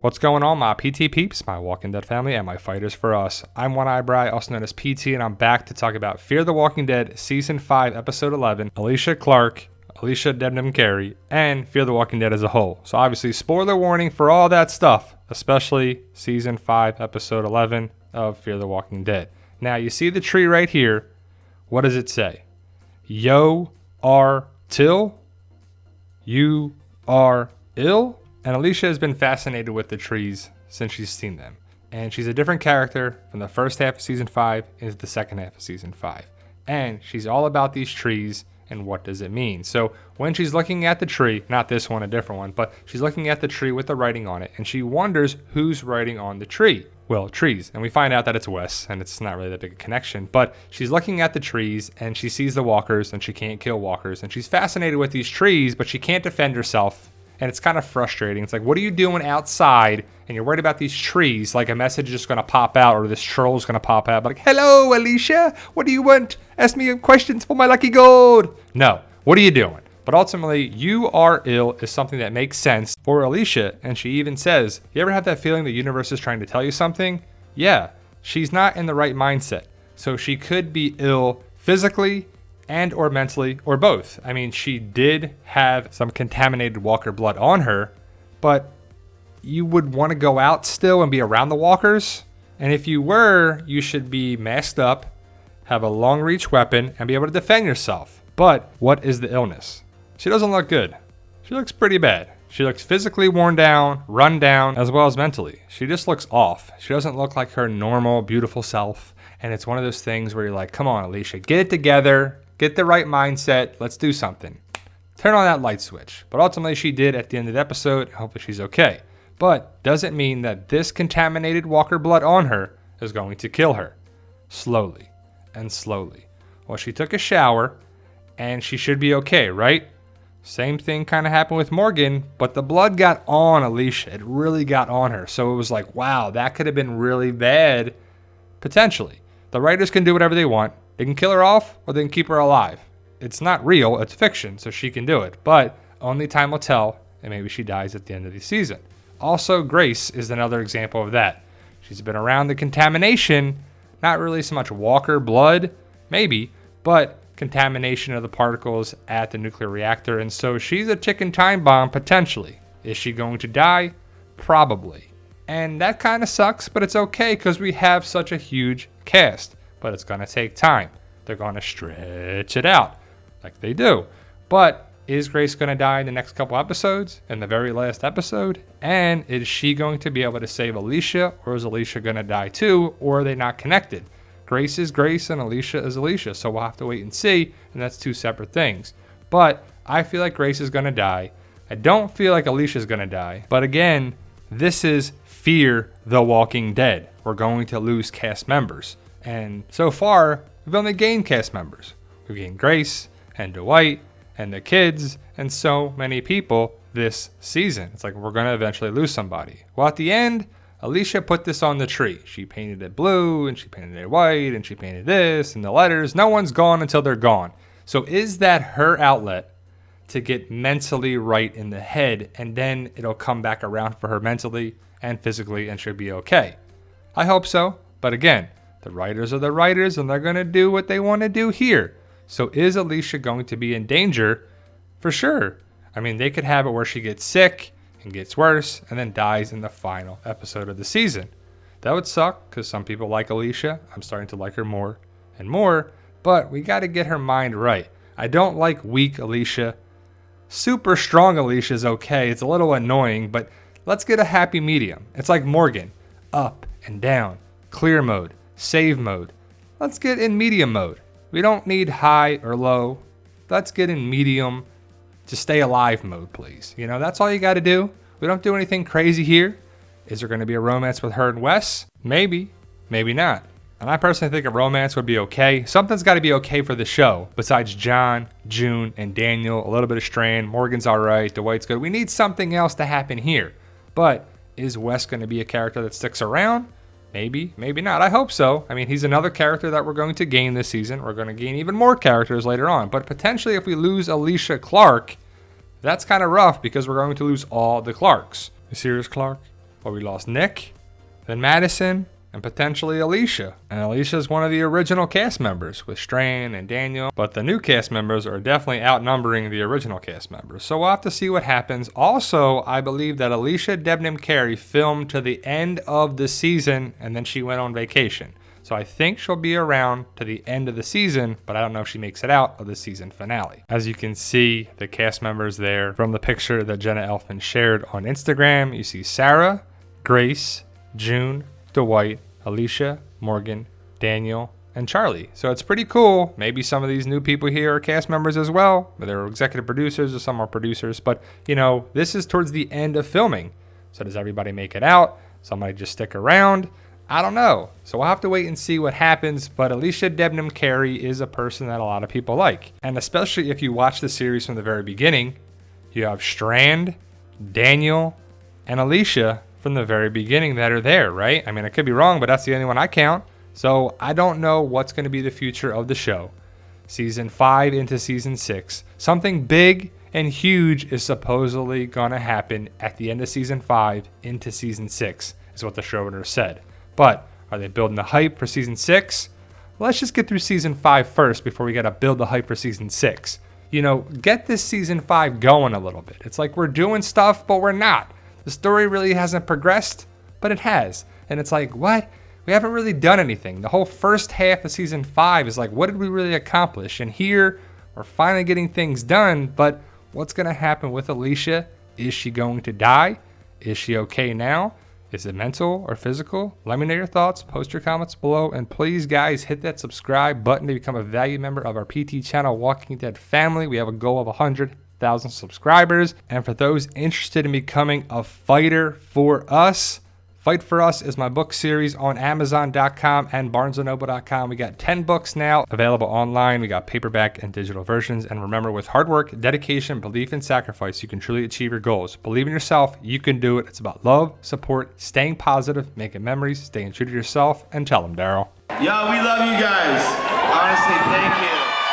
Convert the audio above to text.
What's going on, my PT peeps, my Walking Dead family, and my fighters for us? I'm One Eyebrow, also known as PT, and I'm back to talk about Fear the Walking Dead Season 5, Episode 11, Alicia Clark, Alicia Debnam Carey, and Fear the Walking Dead as a whole. So obviously, spoiler warning for all that stuff, especially Season 5, Episode 11 of Fear the Walking Dead. Now, you see the tree right here. What does it say? Yo are till? You are ill? And Alicia has been fascinated with the trees since she's seen them. And she's a different character from the first half of Season 5 into the second half of Season 5. And she's all about these trees and what does it mean. So when she's looking at the tree, not this one, a different one, but she's looking at the tree with the writing on it, and she wonders who's writing on the tree. Well, trees. And we find out that it's Wes, and it's not really that big a connection. But she's looking at the trees, and she sees the walkers, and she can't kill walkers. And she's fascinated with these trees, but she can't defend herself. And it's kind of frustrating. It's like, what are you doing outside? And you're worried about these trees. Like a message is just going to pop out, or this troll's going to pop out. Like, hello, Alicia. What do you want? Ask me questions for my lucky gold. No. What are you doing? But ultimately, you are ill is something that makes sense for Alicia. And she even says, you ever have that feeling the universe is trying to tell you something? Yeah. She's not in the right mindset. So she could be ill physically and or mentally, or both. I mean, she did have some contaminated walker blood on her, but you would want to go out still and be around the walkers. And if you were, you should be masked up, have a long reach weapon, and be able to defend yourself. But what is the illness? She doesn't look good. She looks pretty bad. She looks physically worn down, run down, as well as mentally. She just looks off. She doesn't look like her normal, beautiful self. And it's one of those things where you're like, come on, Alicia, get it together. Get the right mindset. Let's do something. Turn on that light switch. But ultimately, she did at the end of the episode. Hopefully, she's okay. But doesn't mean that this contaminated walker blood on her is going to kill her. Slowly and slowly. Well, she took a shower, and she should be okay, right? Same thing kind of happened with Morgan, but the blood got on Alicia. It really got on her. So it was like, wow, that could have been really bad, potentially. The writers can do whatever they want. They can kill her off, or they can keep her alive. It's not real, it's fiction, so she can do it. But only time will tell, and maybe she dies at the end of the season. Also, Grace is another example of that. She's been around the contamination, not really so much walker blood, maybe, but contamination of the particles at the nuclear reactor. And so she's a ticking time bomb, potentially. Is she going to die? Probably. And that kind of sucks, but it's okay because we have such a huge cast. But it's going to take time. They're going to stretch it out like they do. But is Grace going to die in the next couple episodes? In the very last episode? And is she going to be able to save Alicia? Or is Alicia going to die too? Or are they not connected? Grace is Grace and Alicia is Alicia. So we'll have to wait and see. And that's two separate things. But I feel like Grace is going to die. I don't feel like Alicia is going to die. But again, this is Fear the Walking Dead. We're going to lose cast members. And so far, we've only gained cast members. We've gained Grace and Dwight and the kids and so many people this season. It's like we're going to eventually lose somebody. Well, at the end, Alicia put this on the tree. She painted it blue and she painted it white and she painted this and the letters. No one's gone until they're gone. So is that her outlet to get mentally right in the head, and then it'll come back around for her mentally and physically and she'll be okay? I hope so. But again, the writers are the writers, and they're going to do what they want to do here. So is Alicia going to be in danger? For sure. I mean, they could have it where she gets sick and gets worse and then dies in the final episode of the season. That would suck because some people like Alicia. I'm starting to like her more and more, but we got to get her mind right. I don't like weak Alicia. Super strong Alicia is okay. It's a little annoying, but let's get a happy medium. It's like Morgan. Up and down. Clear mode. Save mode. Let's get in medium mode. We don't need high or low. Let's get in medium to stay alive mode, please. You know, that's all you got to do. We don't do anything crazy here. Is there going to be a romance with her and Wes? Maybe. Maybe not. And I personally think a romance would be okay. Something's got to be okay for the show. Besides John, June, and Daniel, a little bit of Strand. Morgan's all right. Dwight's good. We need something else to happen here. But is Wes going to be a character that sticks around? Maybe, maybe not. I hope so. I mean, he's another character that we're going to gain this season. We're going to gain even more characters later on. But potentially if we lose Alicia Clark, that's kind of rough because we're going to lose all the Clarks. You serious, Clark? but we lost Nick, then Madison, and potentially Alicia. And Alicia is one of the original cast members with Strain and Daniel, but the new cast members are definitely outnumbering the original cast members. So we'll have to see what happens. Also, I believe that Alicia Debnam Carey filmed to the end of the season and then she went on vacation. So I think she'll be around to the end of the season, but I don't know if she makes it out of the season finale. As you can see, the cast members there from the picture that Jenna Elfman shared on Instagram, you see Sarah, Grace, June, Dwight, Alicia, Morgan, Daniel, and Charlie. So it's pretty cool. Maybe some of these new people here are cast members as well, but they're executive producers or some are producers. But, you know, this is towards the end of filming. So does everybody make it out? Somebody just stick around? I don't know. So we'll have to wait and see what happens. But Alicia Debnam Carey is a person that a lot of people like. And especially if you watch the series from the very beginning, you have Strand, Daniel, and Alicia from the very beginning that are there, right? I mean, I could be wrong, but that's the only one I count. So I don't know what's going to be the future of the show. Season 5 into season 6. Something big and huge is supposedly going to happen at the end of season 5 into season 6, is what the showrunner said. But are they building the hype for season 6? Let's just get through season 5 first before we got to build the hype for season 6. You know, get this season 5 going a little bit. It's like we're doing stuff, but we're not. The story really hasn't progressed, but it has. And it's like, what? We haven't really done anything. The whole first half of season 5 is like, what did we really accomplish? And here, we're finally getting things done, but what's going to happen with Alicia? Is she going to die? Is she okay now? Is it mental or physical? Let me know your thoughts. Post your comments below. And please, guys, hit that subscribe button to become a valued member of our PT channel, Walking Dead family. We have a goal of 100,000 subscribers. And for those interested in becoming a fighter for us, Fight for Us is my book series on Amazon.com and BarnesandNoble.com. We got 10 books now available online. We got paperback and digital versions. And remember, with hard work, dedication, belief, and sacrifice, you can truly achieve your goals. Believe in yourself. You can do it. It's about love, support, staying positive, making memories, staying true to yourself, and tell them, Daryl. Yo, we love you guys. Honestly, thank you.